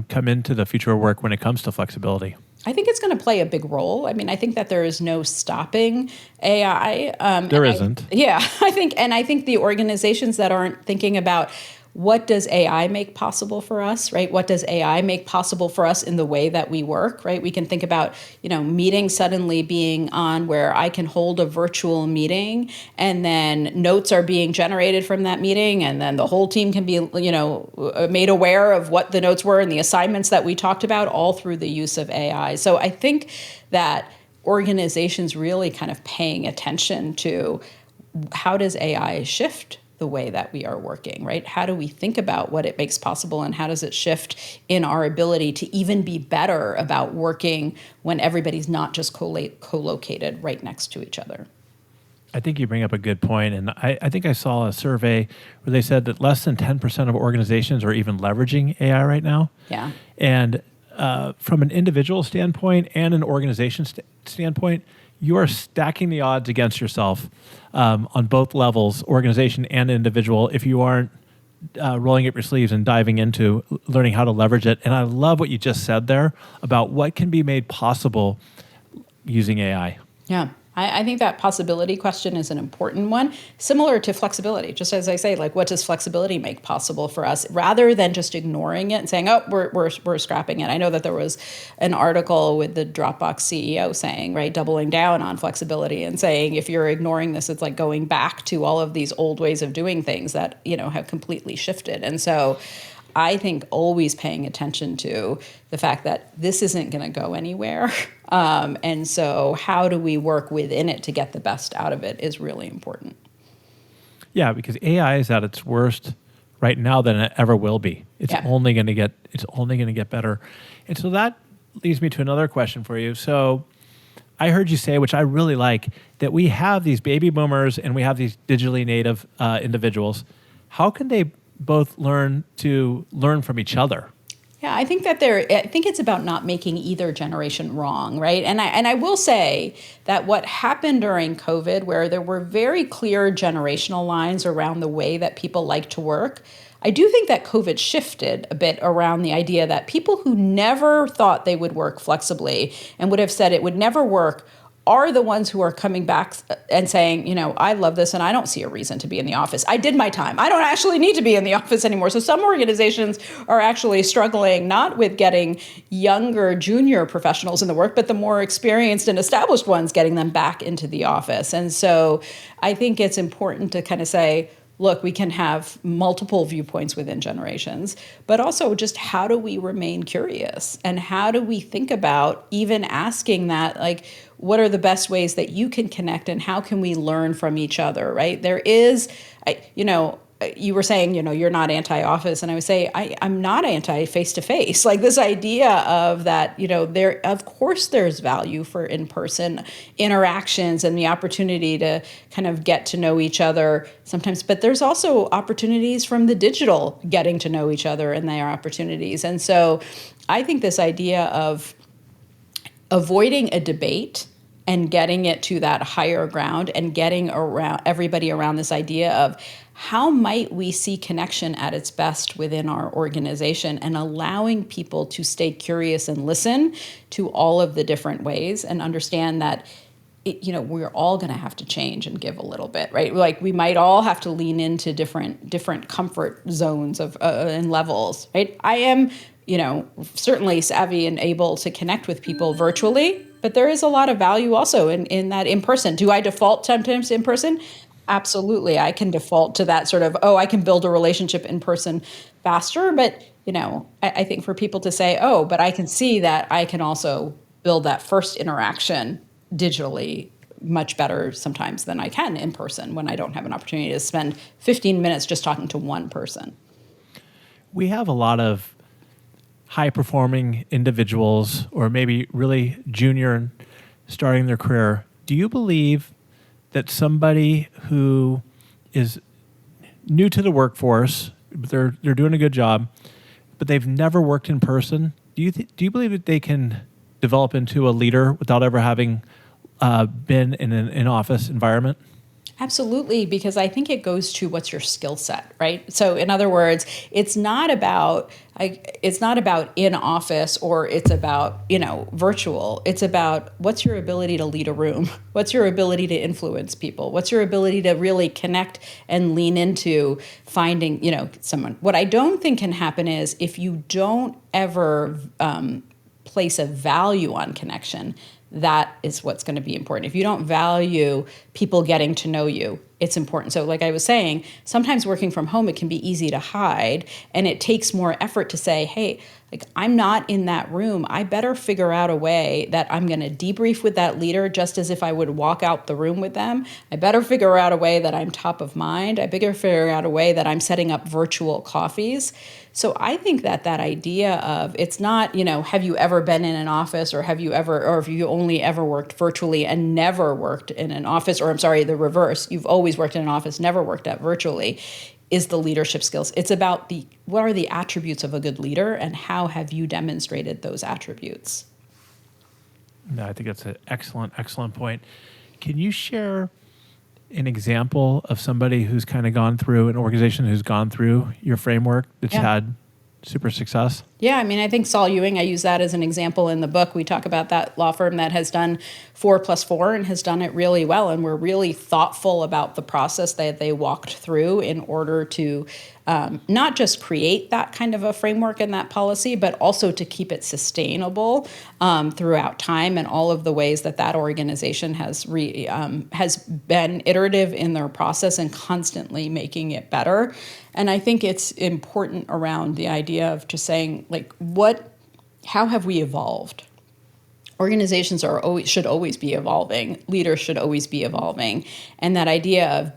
come into the future of work when it comes to flexibility? I think it's going to play a big role. I mean, I think that there is no stopping AI. There isn't. I think the organizations that aren't thinking about what does AI make possible for us, right? What does AI make possible for us in the way that we work, right? We can think about, meetings suddenly being on where I can hold a virtual meeting and then notes are being generated from that meeting, and then the whole team can be, made aware of what the notes were and the assignments that we talked about, all through the use of AI. So I think that organizations really kind of paying attention to how does AI shift the way that we are working, right? How do we think about what it makes possible, and how does it shift in our ability to even be better about working when everybody's not just co-located right next to each other? I think you bring up a good point, and I think I saw a survey where they said that less than 10% of organizations are even leveraging AI right now. Yeah. And from an individual standpoint and an organization standpoint, you are stacking the odds against yourself on both levels, organization and individual, if you aren't rolling up your sleeves and diving into learning how to leverage it. And I love what you just said there about what can be made possible using AI. Yeah. I think that possibility question is an important one, similar to flexibility. Just as I say, like, what does flexibility make possible for us, rather than just ignoring it and saying, oh, we're scrapping it. I know that there was an article with the Dropbox CEO saying, right, doubling down on flexibility and saying, if you're ignoring this, it's like going back to all of these old ways of doing things that, have completely shifted. And so I think always paying attention to the fact that this isn't going to go anywhere. And so how do we work within it to get the best out of it is really important. Yeah, because AI is at its worst right now than it ever will be. It's only going to get better. And so that leads me to another question for you. So I heard you say, which I really like, that we have these baby boomers and we have these digitally native individuals. How can they both learn from each other? Yeah, I think it's about not making either generation wrong, right? And I will say that what happened during COVID, where there were very clear generational lines around the way that people like to work, I do think that COVID shifted a bit around the idea that people who never thought they would work flexibly and would have said it would never work are the ones who are coming back and saying, I love this and I don't see a reason to be in the office. I did my time. I don't actually need to be in the office anymore. So some organizations are actually struggling not with getting younger junior professionals in the work, but the more experienced and established ones, getting them back into the office. And so I think it's important to kind of say, look, we can have multiple viewpoints within generations, but also just how do we remain curious? And how do we think about even asking that, like, what are the best ways that you can connect and how can we learn from each other, right? There is, you were saying, you're not anti-office, and I would say I'm not anti-face-to-face. Like this idea of that, of course there's value for in-person interactions and the opportunity to kind of get to know each other sometimes, but there's also opportunities from the digital getting to know each other and their opportunities. And so I think this idea of avoiding a debate and getting it to that higher ground and getting around everybody around this idea of how might we see connection at its best within our organization and allowing people to stay curious and listen to all of the different ways and understand that we're all going to have to change and give a little bit, right? Like we might all have to lean into different comfort zones of and levels, right? I am certainly savvy and able to connect with people virtually, but there is a lot of value also in that in person. Do I default sometimes in person? Absolutely. I can default to that sort of, I can build a relationship in person faster. But, I think for people to say, but I can see that I can also build that first interaction digitally much better sometimes than I can in person when I don't have an opportunity to spend 15 minutes just talking to one person. We have a lot of high-performing individuals or maybe really junior starting their career. Do you believe that somebody who is new to the workforce, but they're doing a good job, but they've never worked in person, do you believe that they can develop into a leader without ever having been in an office environment? Absolutely, because I think it goes to what's your skill set, right? So in other words, it's not about in office or it's about, virtual. It's about what's your ability to lead a room? What's your ability to influence people? What's your ability to really connect and lean into finding, someone? What I don't think can happen is if you don't ever place a value on connection, that is what's going to be important. If you don't value people getting to know you, it's important. So like I was saying, sometimes working from home, it can be easy to hide, and it takes more effort to say, hey, like I'm not in that room. I better figure out a way that I'm going to debrief with that leader just as if I would walk out the room with them. I better figure out a way that I'm top of mind. I better figure out a way that I'm setting up virtual coffees. So I think that idea of it's not, have you ever been in an office or have you only ever worked virtually and never worked in an office, or I'm sorry, the reverse, you've always worked in an office, never worked at virtually, is the leadership skills. It's about what are the attributes of a good leader and how have you demonstrated those attributes? No, I think that's an excellent point. Can you share an example of somebody who's kind of gone through an organization who's gone through your framework that's had super success? Yeah, I think Sol Ewing, I use that as an example in the book. We talk about that law firm that has done 4+4 and has done it really well. And we're really thoughtful about the process that they walked through in order to not just create that kind of a framework and that policy, but also to keep it sustainable throughout time and all of the ways that organization has been iterative in their process and constantly making it better. And I think it's important around the idea of just saying, how have we evolved? Organizations should always be evolving. Leaders should always be evolving. And that idea of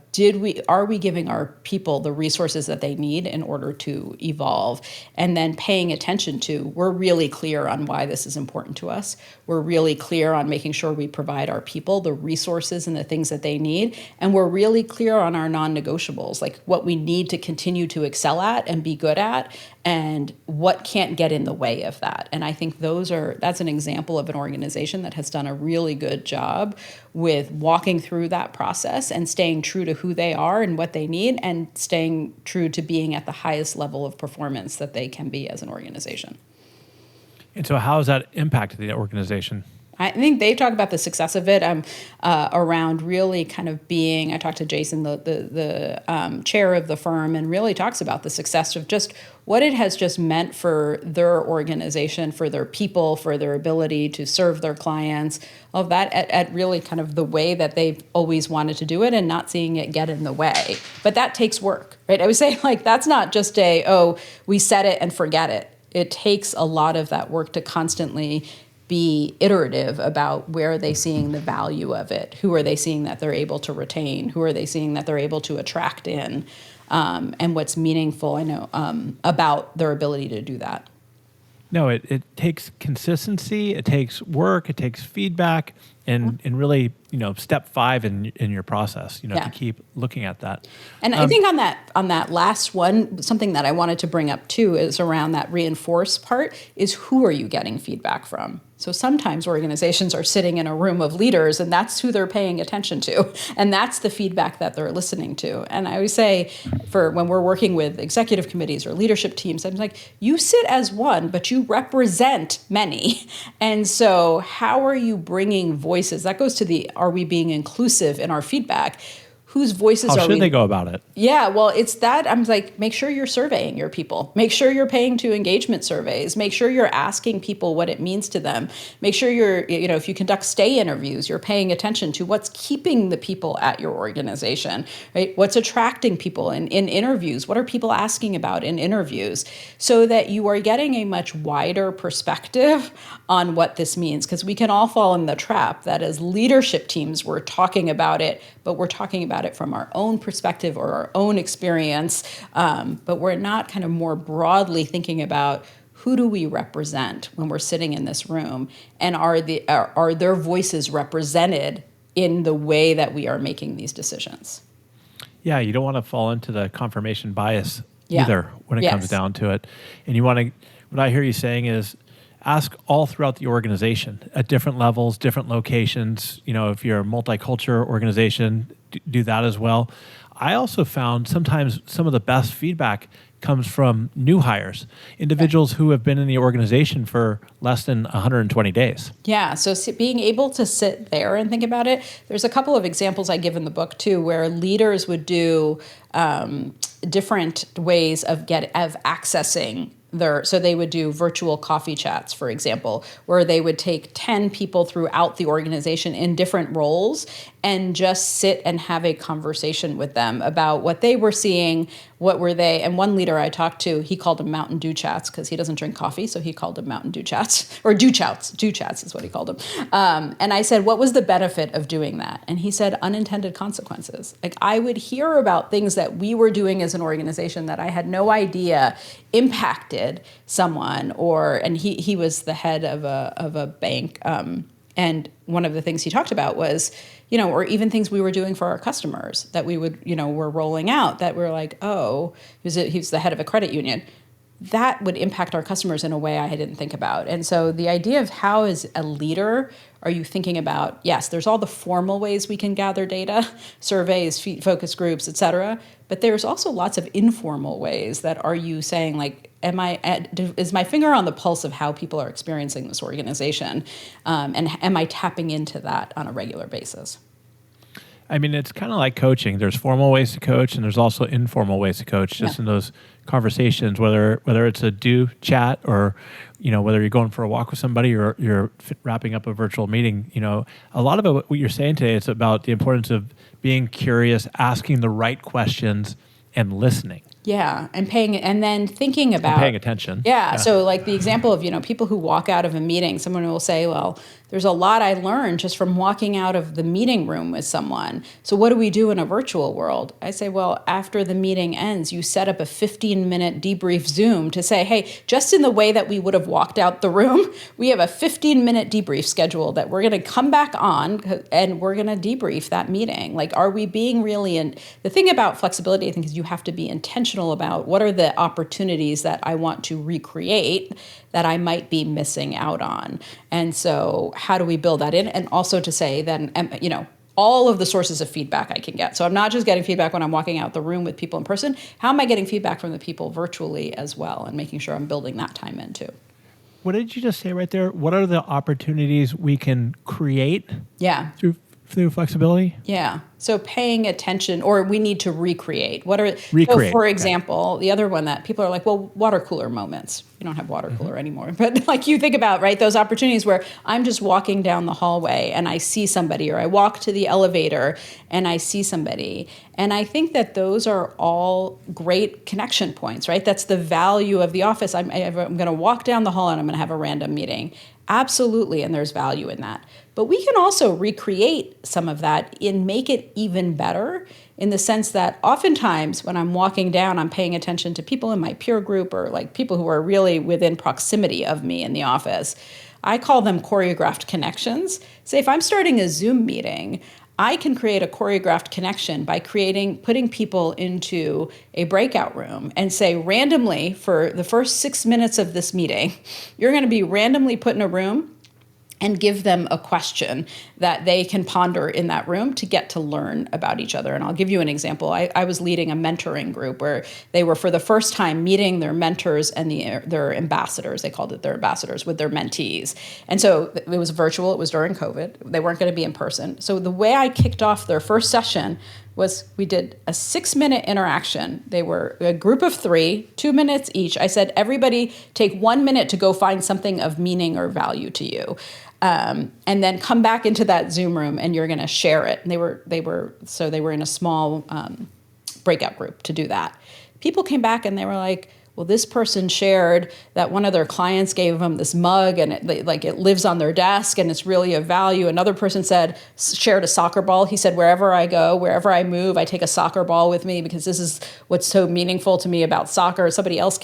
are we giving our people the resources that they need in order to evolve? And then paying attention to, we're really clear on why this is important to us. We're really clear on making sure we provide our people the resources and the things that they need. And we're really clear on our non-negotiables, like what we need to continue to excel at and be good at, and what can't get in the way of that. And I think that's an example of an organization that has done a really good job with walking through that process and staying true to who who they are and what they need, and staying true to being at the highest level of performance that they can be as an organization. And so how has that impacted the organization? I think they talk about the success of it around really kind of being, I talked to Jason, the chair of the firm, and really talks about the success of just what it has just meant for their organization, for their people, for their ability to serve their clients, of that at really kind of the way that they've always wanted to do it and not seeing it get in the way. But that takes work, right? I would say like that's not just we set it and forget it. It takes a lot of that work to constantly be iterative about where are they seeing the value of it, who are they seeing that they're able to retain, who are they seeing that they're able to attract in, and what's meaningful, about their ability to do that. No, it takes consistency, it takes work, it takes feedback, and really, step 5 in your process, to keep looking at that. And I think on that last one, something that I wanted to bring up too is around that reinforce part is who are you getting feedback from? So sometimes organizations are sitting in a room of leaders and that's who they're paying attention to. And that's the feedback that they're listening to. And I always say for when we're working with executive committees or leadership teams, I'm like, you sit as one, but you represent many. And so how are you bringing voices? That goes to are we being inclusive in our feedback? Whose voices How should they go about it? Yeah, well, it's that. I'm like, make sure you're surveying your people. Make sure you're paying to engagement surveys. Make sure you're asking people what it means to them. Make sure you're, if you conduct stay interviews, you're paying attention to what's keeping the people at your organization, right? What's attracting people in interviews? What are people asking about in interviews? So that you are getting a much wider perspective on what this means. Because we can all fall in the trap that as leadership teams, we're talking about it, but we're talking about it from our own perspective or our own experience, but we're not kind of more broadly thinking about who do we represent when we're sitting in this room, and are their voices represented in the way that we are making these decisions? Yeah, you don't want to fall into the confirmation bias either when it comes down to it. And you want to, what I hear you saying is, ask all throughout the organization at different levels, different locations. If you're a multicultural organization, do that as well. I also found sometimes some of the best feedback comes from new hires, individuals who have been in the organization for less than 120 days. Yeah, so being able to sit there and think about it, there's a couple of examples I give in the book too, where leaders would do different ways of accessing so they would do virtual coffee chats, for example, where they would take 10 people throughout the organization in different roles and just sit and have a conversation with them about what they were seeing, what were they, and one leader I talked to, he called them Mountain Dew chats because he doesn't drink coffee, so he called them Mountain Dew chats, or Dew chats is what he called them. And I said, what was the benefit of doing that? And he said, unintended consequences. Like, I would hear about things that we were doing as an organization that I had no idea impacted someone, and he was the head of a bank, and one of the things he talked about was, or even things we were doing for our customers that we would, were rolling out that we're like, oh, he was the head of a credit union. That would impact our customers in a way I didn't think about. And so the idea of how as a leader are you thinking about, yes, there's all the formal ways we can gather data, surveys, focus groups, et cetera, but there's also lots of informal ways that are you saying like, is my finger on the pulse of how people are experiencing this organization? And am I tapping into that on a regular basis? I mean, it's kind of like coaching. There's formal ways to coach, and there's also informal ways to coach. Just in those conversations, whether it's a do chat or, whether you're going for a walk with somebody or you're wrapping up a virtual meeting. A lot of it, what you're saying today, it's about the importance of being curious, asking the right questions, and listening. Yeah, and then thinking about and paying attention. Yeah, so like the example of people who walk out of a meeting, someone will say, "Well, there's a lot I learned just from walking out of the meeting room with someone. So what do we do in a virtual world?" I say, well, after the meeting ends, you set up a 15-minute debrief Zoom to say, hey, just in the way that we would have walked out the room, we have a 15-minute debrief schedule that we're going to come back on and we're going to debrief that meeting. Like, are we being really the thing about flexibility, I think, is you have to be intentional about what are the opportunities that I want to recreate that I might be missing out on. And so how do we build that in? And also to say then, all of the sources of feedback I can get. So I'm not just getting feedback when I'm walking out the room with people in person. How am I getting feedback from the people virtually as well, and making sure I'm building that time in too? What did you just say right there? What are the opportunities we can create through flexibility? Yeah. So paying attention, or we need to recreate. Recreate. So for example, the other one that people are like, well, water cooler moments. You don't have water cooler anymore. But like you think about, right, those opportunities where I'm just walking down the hallway and I see somebody, or I walk to the elevator and I see somebody. And I think that those are all great connection points, right? That's the value of the office. I'm going to walk down the hall and I'm going to have a random meeting. Absolutely, and there's value in that. But we can also recreate some of that and make it even better, in the sense that oftentimes when I'm walking down, I'm paying attention to people in my peer group, or like people who are really within proximity of me in the office. I call them choreographed connections. Say if I'm starting a Zoom meeting, I can create a choreographed connection by putting people into a breakout room and say randomly, for the first 6 minutes of this meeting, you're going to be randomly put in a room and give them a question that they can ponder in that room to get to learn about each other. And I'll give you an example. I was leading a mentoring group where they were for the first time meeting their mentors and their ambassadors. They called it their ambassadors, with their mentees. And so it was virtual. It was during COVID. They weren't going to be in person. So the way I kicked off their first session was we did a 6-minute interaction. They were a group of 3, 2 minutes each. I said, everybody take 1 minute to go find something of meaning or value to you. And then come back into that Zoom room and you're going to share it. And they were in a small breakout group to do that. People came back and they were like, well, this person shared that one of their clients gave them this mug and it lives on their desk and it's really of value. Another person shared a soccer ball. He said, wherever I go, wherever I move, I take a soccer ball with me because this is what's so meaningful to me about soccer. Somebody else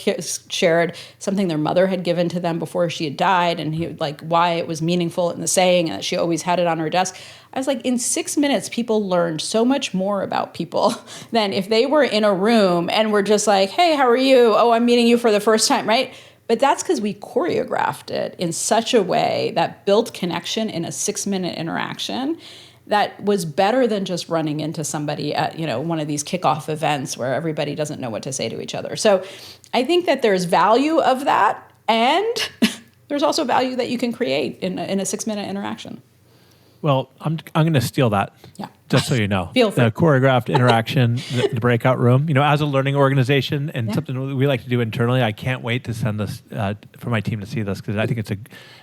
shared something their mother had given to them before she had died, and why it was meaningful in the saying, and that she always had it on her desk. I was like, in 6 minutes, people learned so much more about people than if they were in a room and were just like, hey, how are you? Oh, I'm meeting you for the first time, right? But that's because we choreographed it in such a way that built connection in a 6-minute interaction that was better than just running into somebody at one of these kickoff events where everybody doesn't know what to say to each other. So I think that there's value of that, and there's also value that you can create in a 6-minute interaction. Well, I'm going to steal that. Yeah. Just so you know. Feel free. The choreographed interaction, the breakout room. As a learning organization and something we like to do internally, I can't wait to send this for my team to see this, because I think it's a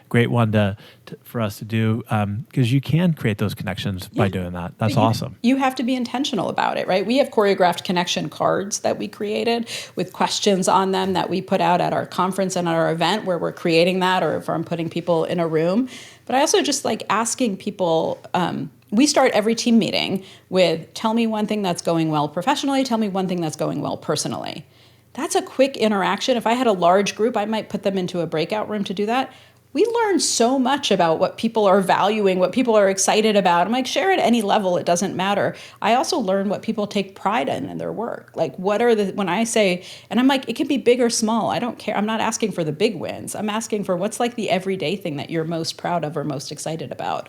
great one for us to do, because you can create those connections by doing that. That's awesome. You have to be intentional about it, right? We have choreographed connection cards that we created with questions on them that we put out at our conference and at our event where we're creating that, or if I'm putting people in a room. But I also just like asking people, we start every team meeting with, tell me one thing that's going well professionally, tell me one thing that's going well personally. That's a quick interaction. If I had a large group, I might put them into a breakout room to do that. We learn so much about what people are valuing, what people are excited about. I'm like, share at any level, it doesn't matter. I also learn what people take pride in their work. Like, when I say, and I'm like, it can be big or small. I don't care. I'm not asking for the big wins. I'm asking for what's like the everyday thing that you're most proud of or most excited about.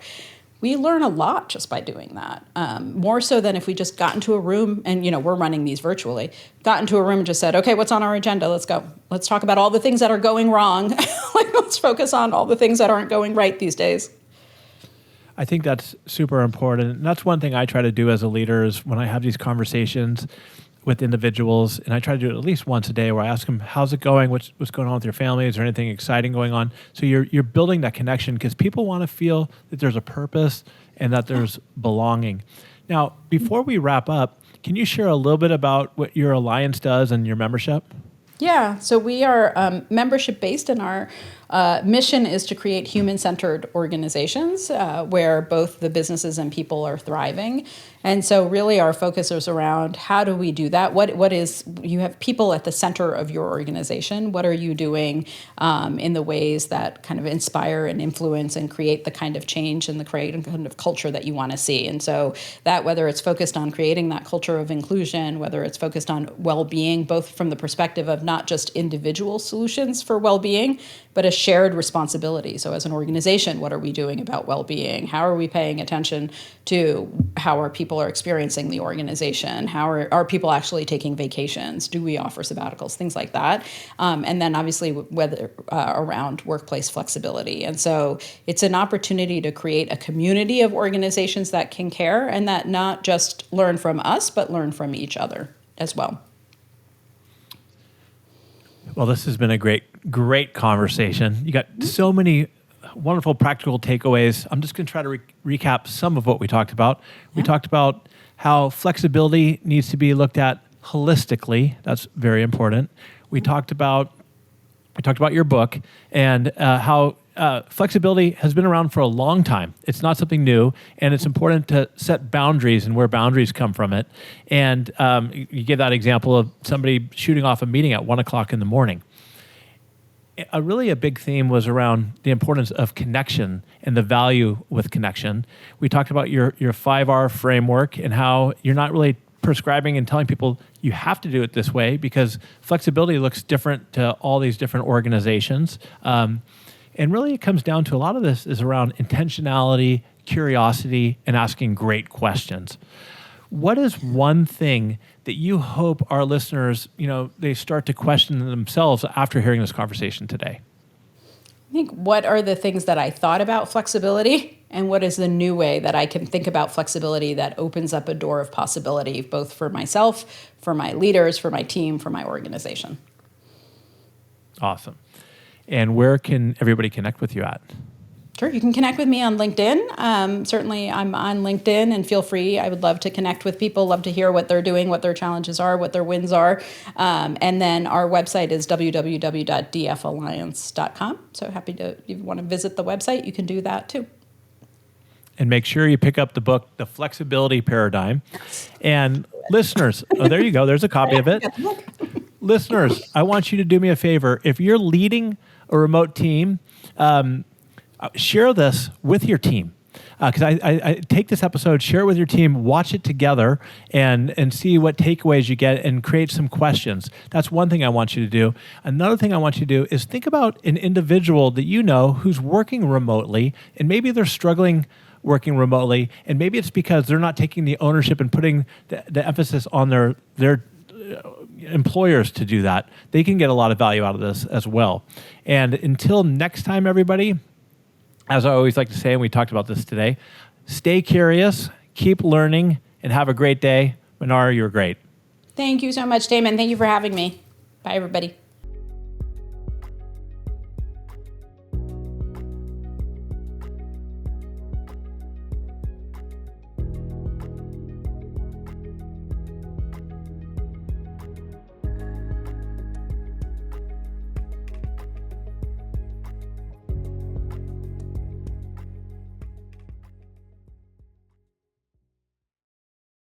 We learn a lot just by doing that, more so than if we just got into a room and, we're running these virtually, got into a room and just said, okay, what's on our agenda? Let's go. Let's talk about all the things that are going wrong. Let's focus on all the things that aren't going right these days. I think that's super important. And that's one thing I try to do as a leader is when I have these conversations with individuals, and I try to do it at least once a day, where I ask them, how's it going? What's going on with your family? Is there anything exciting going on? So you're building that connection, because people want to feel that there's a purpose and that there's belonging. Now, before we wrap up, can you share a little bit about what your alliance does and your membership? Yeah, so we are membership-based, and our mission is to create human-centered organizations where both the businesses and people are thriving. And so really our focus is around how do we do that? You have people at the center of your organization. What are you doing in the ways that kind of inspire and influence and create the kind of change and the creative kind of culture that you want to see? And so that, whether it's focused on creating that culture of inclusion, whether it's focused on well-being, both from the perspective of not just individual solutions for well-being, but a shared responsibility. So as an organization, what are we doing about well-being? How are we paying attention to how our people are experiencing the organization? How are people actually taking vacations? Do we offer sabbaticals? Things like that. And then obviously whether around workplace flexibility. And so it's an opportunity to create a community of organizations that can care and that not just learn from us, but learn from each other as well. Well, this has been a great conversation. You got so many wonderful practical takeaways. I'm just going to try to recap some of what we talked about. We talked about how flexibility needs to be looked at holistically. That's very important. We talked about your book and how flexibility has been around for a long time. It's not something new, and it's important to set boundaries and where boundaries come from it. And you give that example of somebody shooting off a meeting at 1 o'clock in the morning. A big theme was around the importance of connection and the value with connection. We talked about your 5R framework and how you're not really prescribing and telling people you have to do it this way because flexibility looks different to all these different organizations. And really it comes down to a lot of this is around intentionality, curiosity, and asking great questions. What is one thing that you hope our listeners, they start to question themselves after hearing this conversation today? I think what are the things that I thought about flexibility and what is the new way that I can think about flexibility that opens up a door of possibility, both for myself, for my leaders, for my team, for my organization. Awesome. And where can everybody connect with you at? Sure. You can connect with me on LinkedIn. Certainly, I'm on LinkedIn, and feel free. I would love to connect with people, love to hear what they're doing, what their challenges are, what their wins are. And then our website is www.dfalliance.com. So happy to, if you want to visit the website, you can do that too. And make sure you pick up the book, The Flexibility Paradigm. And listeners, there you go. There's a copy of it. Listeners, I want you to do me a favor. If you're leading a remote team, share this with your team. Because I take this episode, share it with your team, watch it together, and see what takeaways you get and create some questions. That's one thing I want you to do. Another thing I want you to do is think about an individual that you know who's working remotely, and maybe they're struggling working remotely, and maybe it's because they're not taking the ownership and putting the emphasis on their employers to do that. They can get a lot of value out of this as well. And until next time, everybody, as I always like to say, and we talked about this today, stay curious, keep learning, and have a great day. Manar, you're great. Thank you so much, Damon. Thank you for having me. Bye, everybody.